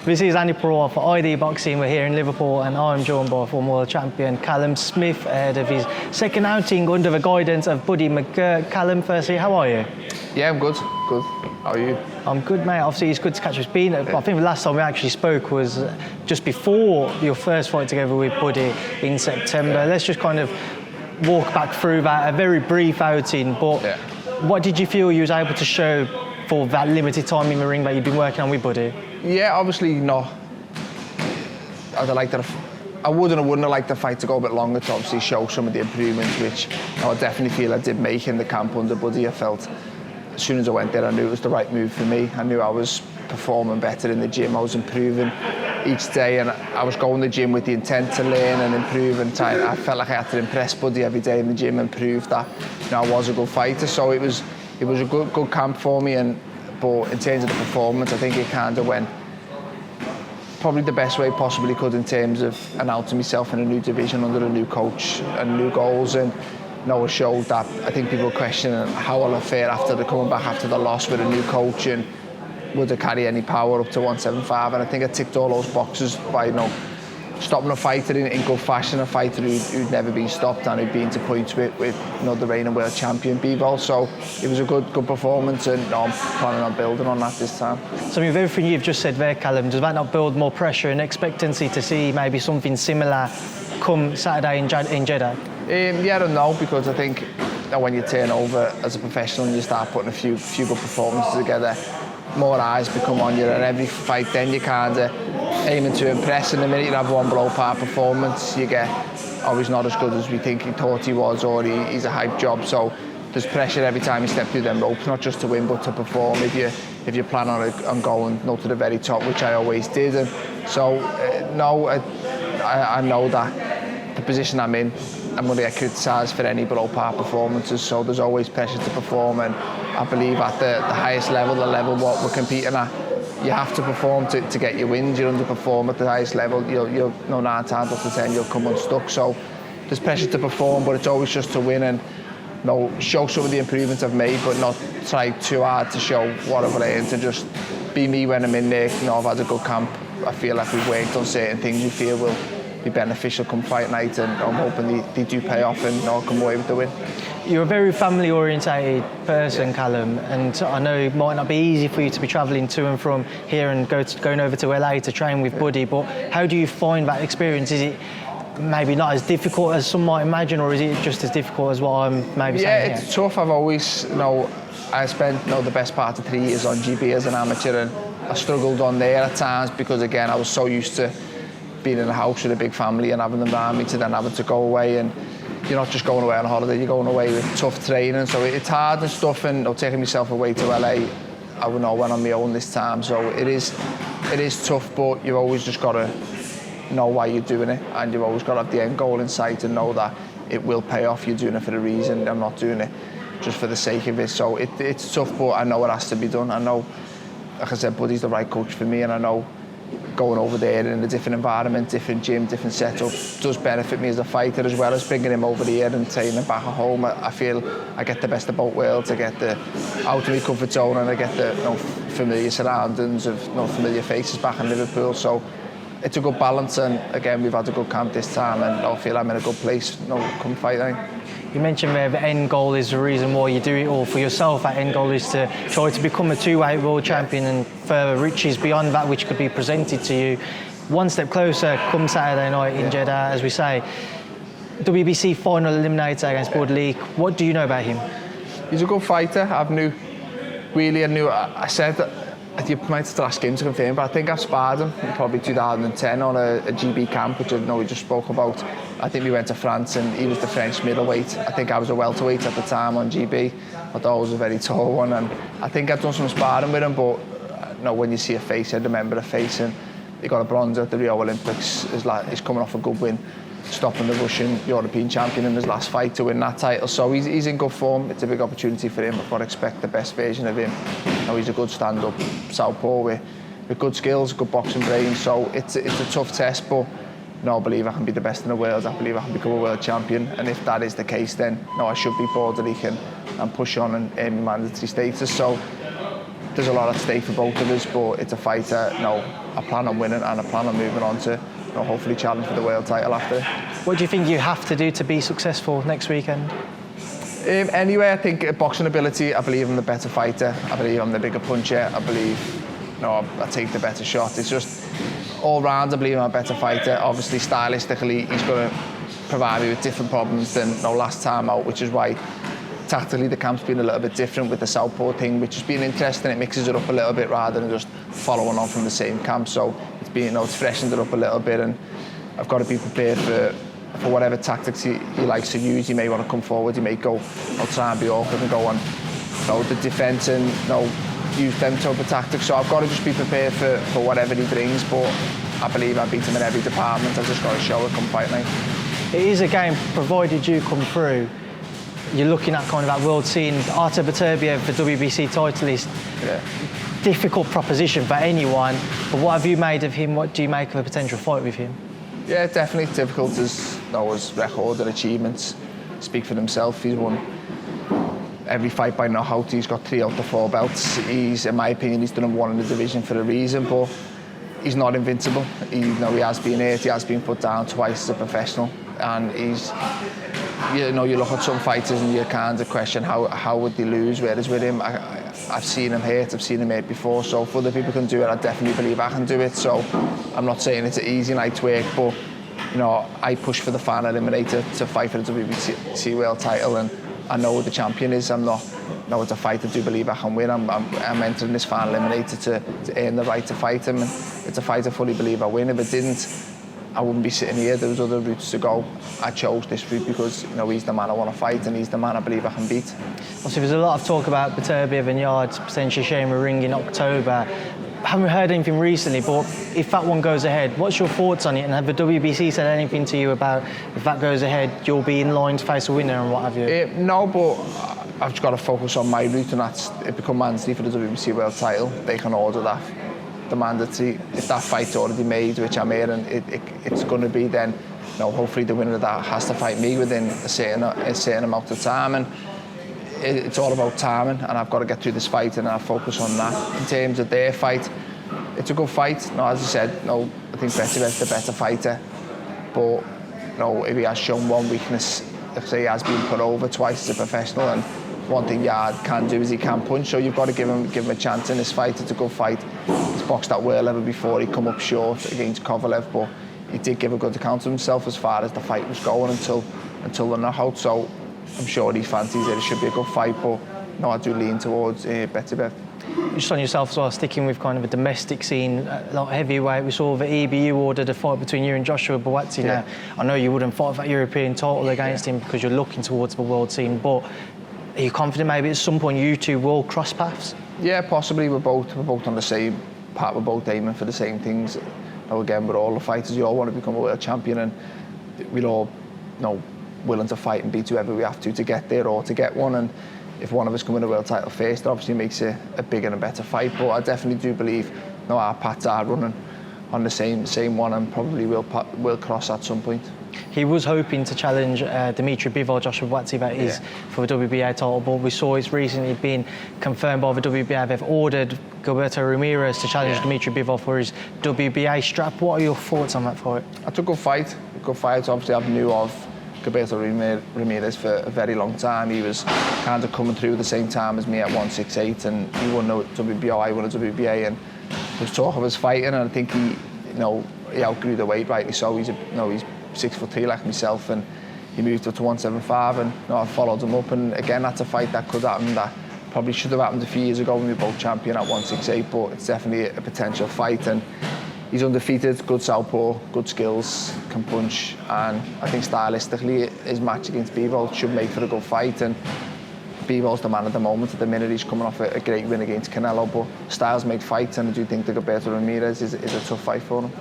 This is Andi Purewal for ID Boxing. We're here in Liverpool and I'm joined by former world champion Callum Smith ahead of his second outing under the guidance of Buddy McGirt. Callum, firstly, how are you? Yeah, I'm good. Good. How are you? I'm good, mate. Obviously, it's good to catch up. I think the last time we actually spoke was just before your first fight together with Buddy in September. Let's just kind of walk back through that, a very brief outing, but what did you feel you was able to show for that limited time in the ring that you've been working on with Buddy? Yeah, obviously not. I wouldn't have liked the fight to go a bit longer to obviously show some of the improvements, which I definitely feel I did make in the camp under Buddy. I felt as soon as I went there, I knew it was the right move for me. I knew I was performing better in the gym. I was improving each day, and I was going to the gym with the intent to learn and improve. And I felt like I had to impress Buddy every day in the gym and prove that I was a good fighter. So it was a good camp for me. But in terms of the performance, I think it kind of went probably the best way possibly could in terms of announcing myself in a new division under a new coach and new goals. And it showed that I think people were questioning how will I fare after coming back after the loss with a new coach, and would I carry any power up to 175? And I think I ticked all those boxes by stopping a fighter in good fashion, a fighter who'd never been stopped and who'd been to points with the reigning world champion Bivol. So it was a good performance, and I'm planning on building on that this time. So with everything you've just said there, Callum, does that not build more pressure and expectancy to see maybe something similar come Saturday in Jeddah? Yeah, I don't know, because I think that when you turn over as a professional and you start putting a few good performances together, more eyes become on you, and every fight then you kind of aiming to impress. And the minute you have one below-par performance, you get, he's not as good as we think he thought he was, or he's a hype job. So there's pressure every time you step through them ropes, not just to win but to perform. If you plan on going to the very top, which I always did. And so I know that the position I'm in, I'm going to get criticised for any below-par performances, so there's always pressure to perform. And I believe at the highest level, the level what we're competing at, you have to perform to get your wins. You underperform at the highest level, you'll 9 times out of 10 you'll come unstuck. So there's pressure to perform, but it's always just to win and show some of the improvements I've made, but not try too hard to show what I've learned, and just be me when I'm in there. I've had a good camp. I feel like we've worked on certain things we feel will be beneficial come fight night, and I'm hoping they do pay off and I'll come away with the win. You're a very family-orientated person, Callum, and I know it might not be easy for you to be travelling to and from here and going over to LA to train with Buddy, but how do you find that experience? Is it maybe not as difficult as some might imagine, or is it just as difficult as what I'm maybe saying? Yeah, it's tough. I've always, I spent the best part of 3 years on GB as an amateur, and I struggled on there at times because, again, I was so used to being in a house with a big family and having them around me, to then having to go away, and you're not just going away on holiday, you're going away with tough training, so it's hard and stuff. And taking myself away to LA, I went on my own this time, so it is tough, but you've always just got to know why you're doing it, and you've always got to have the end goal in sight and know that it will pay off. You're doing it for a reason. I'm not doing it just for the sake of it. So it's tough, but I know it has to be done. I know, like I said, Buddy's the right coach for me, and I know going over there in a different environment, different gym, different setup does benefit me as a fighter, as well as bringing him over here and taking him back at home. I feel I get the best of both worlds. I get the out of my comfort zone, and I get the familiar surroundings of familiar faces back in Liverpool. So it's a good balance, and again, we've had a good camp this time, and I feel I'm in a good place come fight night. You mentioned there the end goal is the reason why you do it all. For yourself, that end goal is to try to become a two-weight world champion and further riches beyond that which could be presented to you. One step closer come Saturday night in Jeddah, as we say. WBC final eliminator against Bauderlique. What do you know about him? He's a good fighter. I said you might have to ask him to confirm, but I think I sparred him in probably 2010 on a GB camp, which I know we just spoke about. I think we went to France, and he was the French middleweight. I think I was a welterweight at the time on GB. I thought I was a very tall one, and I think I'd done some sparring with him, but when you see a face, I remember a face, and he got a bronze at the Rio Olympics. He's coming off a good win, stopping the Russian European champion in his last fight to win that title. So he's in good form. It's a big opportunity for him. I'd expect the best version of him. He's a good stand-up southpaw with good skills, good boxing brain. So it's a tough test, but I believe I can be the best in the world. I believe I can become a world champion. And if that is the case, then I should be Bauderlique and push on and earn mandatory status. So there's a lot at stake for both of us, but it's a fight that, I plan on winning and I plan on moving on to, hopefully challenge for the world title after it. What do you think you have to do to be successful next weekend? Anyway, I think boxing ability, I believe I'm the better fighter. I believe I'm the bigger puncher. I believe, I take the better shot. It's just all round, I believe I'm a better fighter. Obviously, stylistically, he's going to provide me with different problems than last time out, which is why tactically the camp's been a little bit different with the southpaw thing, which has been interesting. It mixes it up a little bit rather than just following on from the same camp. So it's been, it's freshened it up a little bit, and I've got to be prepared for whatever tactics he likes to use. He may want to come forward, he may go, I'll try and be awkward and go on, the defence and use them type of tactics. So I've got to just be prepared for whatever he brings, but I believe I beat him in every department. I've just got to show it come fight night. It is a game, provided you come through, you're looking at kind of that world scene. Artur Beterbiev, the WBC title is difficult proposition for anyone, but what have you made of him? What do you make of a potential fight with him? Yeah, definitely difficult. His record and achievements speak for themselves. He's won every fight by knockout. He's got 3 out of 4 belts. In my opinion, he's done one in the division for a reason, but he's not invincible. He has been hurt, he has been put down twice as a professional, and he's, you look at some fighters and you kind of question how would they lose, whereas with him, I've seen him hurt before, so if other people can do it, I definitely believe I can do it. So I'm not saying it's an easy night's work, but I push for the fan eliminator to fight for the WBC world title, and I know who the champion is. It's a fight I do believe I can win. I'm entering this fan eliminator to earn the right to fight him, and it's a fight I fully believe I win. If it didn't, I wouldn't be sitting here. There was other routes to go. I chose this route because he's the man I want to fight, and he's the man I believe I can beat. Obviously, there's a lot of talk about Beterbiev-Yarde potentially sharing a ring in October. I haven't heard anything recently, but if that one goes ahead, what's your thoughts on it? And have the WBC said anything to you about if that goes ahead, you'll be in line to face a winner and what have you? No, but I've just got to focus on my route, and that's it become mandatory for the WBC world title. They can order that. The mandatory, if that fight's already made, which I'm here, and it's going to be, then hopefully the winner of that has to fight me within a certain amount of time, and it's all about timing, and I've got to get through this fight and I'll focus on that. In terms of their fight, it's a good fight. As I said, I think Beterbiev the better fighter, but if he has shown one weakness, like I say, he has been put over twice as a professional, and one thing Yarde can do is he can punch, so you've got to give him a chance in this fight. It's a good fight. He's boxed at world level before. He come up short against Kovalev, but he did give a good account of himself as far as the fight was going until the knockout. So I'm sure he fancies it. It should be a good fight, but I do lean towards Beterbiev. Just on yourself as well, sticking with kind of a domestic scene, like heavyweight, we saw the EBU ordered a fight between you and Joshua Buatsi. Now, I know you wouldn't fight for that European title against him because you're looking towards the world scene, but are you confident maybe at some point you two will cross paths? Yeah, possibly. We're both on the same path. We're both aiming for the same things. Again, we're all the fighters. We all want to become a world champion, and we're all willing to fight and beat whoever we have to get there or to get one. And if one of us can win a world title first, it obviously makes it a bigger and better fight. But I definitely do believe our paths are running on the same one, and probably will cross at some point. He was hoping to challenge Bivol-Joshua Buatsi, that is, for the WBA title, but we saw it's recently been confirmed by the WBA. They've ordered Gilbert Ramirez to challenge Bivol for his WBA strap. What are your thoughts on that fight? It's a good fight. Obviously, I knew of Gilbert Ramirez for a very long time. He was kind of coming through at the same time as me at 168, and he won the WBO, I won the WBA, and there was talk of us fighting, and I think he outgrew the weight, rightly so. He's 6'3" like myself, and he moved up to 175, and I followed him up, and again, that's a fight that could happen, that probably should have happened a few years ago when we were both champion at 168, but it's definitely a potential fight, and he's undefeated, good southpaw, good skills, can punch, and I think stylistically his match against Bivol should make for a good fight, and Bivol's the man at the moment. At the minute, he's coming off a great win against Canelo, but styles make fights, and I do think that Gilbert Ramirez is a tough fight for him.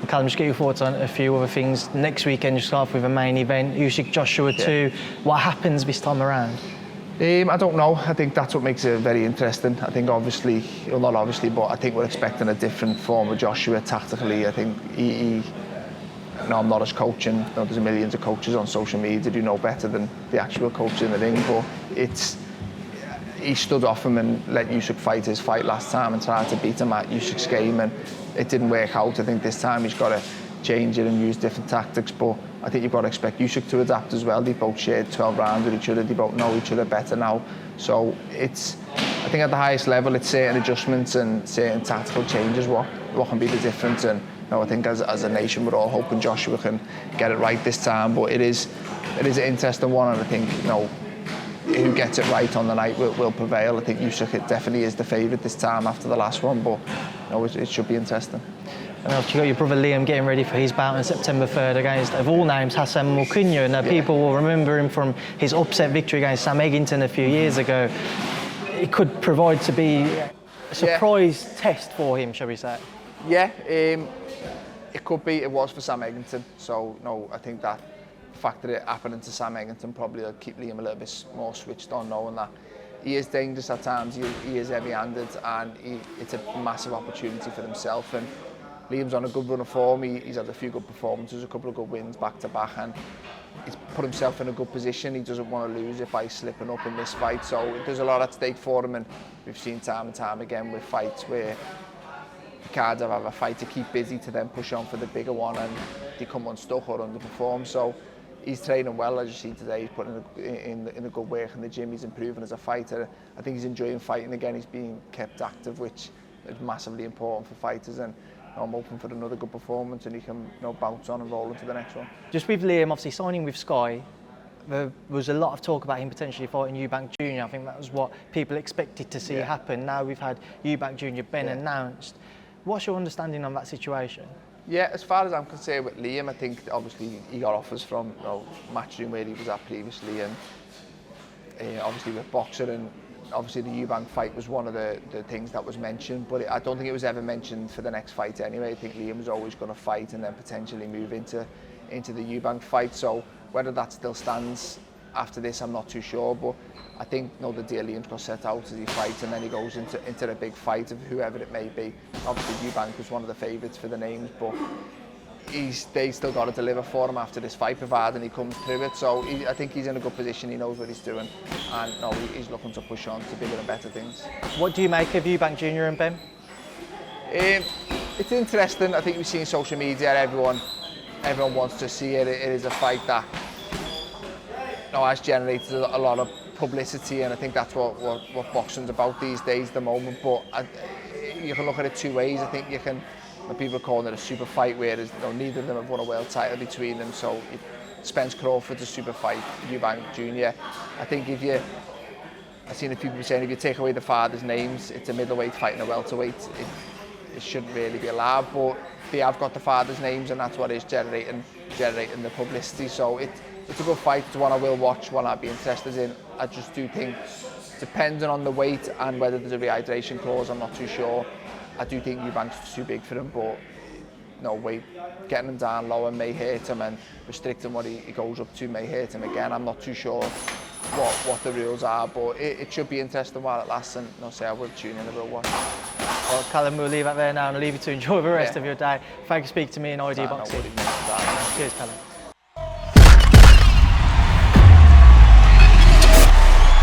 Callum, just get your thoughts on a few other things. Next weekend, you start off with a main event, Usyk-Joshua 2. What happens this time around? I don't know. I think that's what makes it very interesting. I think not obviously, but I think we're expecting a different form of Joshua tactically. I think I'm not as coaching. There's millions of coaches on social media who know better than the actual coach in the ring, but he stood off him and let Usyk fight his fight last time and tried to beat him at Usyk's game, and it didn't work out. I think this time he's got to change it and use different tactics, but I think you've got to expect Usyk to adapt as well. They both shared 12 rounds with each other, they both know each other better now. So it's, I think at the highest level, it's certain adjustments and certain tactical changes what can be the difference. And I think as a nation, we're all hoping Joshua can get it right this time, but it is an interesting one, and I think, who gets it right on the night will prevail. I think Usyk definitely is the favourite this time after the last one, but it should be interesting. And obviously you got your brother Liam getting ready for his bout on September 3rd against, of all names, Smith-Mwakinyo. Now people will remember him from his upset victory against Sam Eggington a few years ago. It could provide to be a surprise test for him, shall we say? Yeah, it could be. It was for Sam Eggington, so I think that the fact that it happened to Sam Eggington probably will keep Liam a little bit more switched on, knowing that he is dangerous at times, he is heavy-handed, and it's a massive opportunity for himself. And Liam's on a good run of form. He's had a few good performances, a couple of good wins back to back, and he's put himself in a good position. He doesn't want to lose it by slipping up in this fight, so there's a lot at stake for him, and we've seen time and time again with fights where cards have a fight to keep busy to then push on for the bigger one, and they come unstuck or underperform. So he's training well, as you see today. He's putting in a good work in the gym. He's improving as a fighter. I think he's enjoying fighting again. He's being kept active, which is massively important for fighters, and I'm hoping for another good performance and he can bounce on and roll into the next one. Just with Liam, obviously signing with Sky, there was a lot of talk about him potentially fighting Eubank Jr. I think that was what people expected to see happen. Now we've had Eubank Jr. Benn announced. What's your understanding on that situation? Yeah, as far as I'm concerned with Liam, I think obviously he got offers from Matchroom where he was at previously, and obviously with Boxer, and obviously the Eubank fight was one of the things that was mentioned, but I don't think it was ever mentioned for the next fight anyway. I think Liam was always going to fight and then potentially move into the Eubank fight. So whether that still stands after this, I'm not too sure, but I think the deal Liam's got set out as he fights, and then he goes into a big fight of whoever it may be. Obviously Eubank was one of the favourites for the names, but they still got to deliver for him after this fight, providing he comes through it. So I think he's in a good position, he knows what he's doing, and he's looking to push on to bigger and better things. What do you make of Eubank Jr. and Benn? It's interesting. I think we've seen social media, everyone wants to see it. It is a fight that has generated a lot of publicity, and I think that's what boxing's about these days at the moment. But you can look at it two ways. I think you can, people are calling it a super fight, whereas neither of them have won a world title between them. So Spence Crawford's a super fight, Eubank Jr. I think I've seen a few people saying if you take away the fathers' names, it's a middleweight fighting a welterweight. It shouldn't really be allowed, but they have got the fathers' names, and that's what is generating the publicity. So it's a good fight. It's one I will watch, one I'd be interested in. I just do think, depending on the weight and whether there's a rehydration clause, I'm not too sure. I do think Eubank's too big for him, but weight, getting him down lower may hurt him, and restricting what he goes up to may hurt him again. I'm not too sure what the rules are, but it should be interesting while it lasts, and I will tune in and we'll watch. Well, Callum, we'll leave it there now and I'll leave you to enjoy the rest of your day. Thank you for speaking to me in ID Boxing. Cheers, Callum.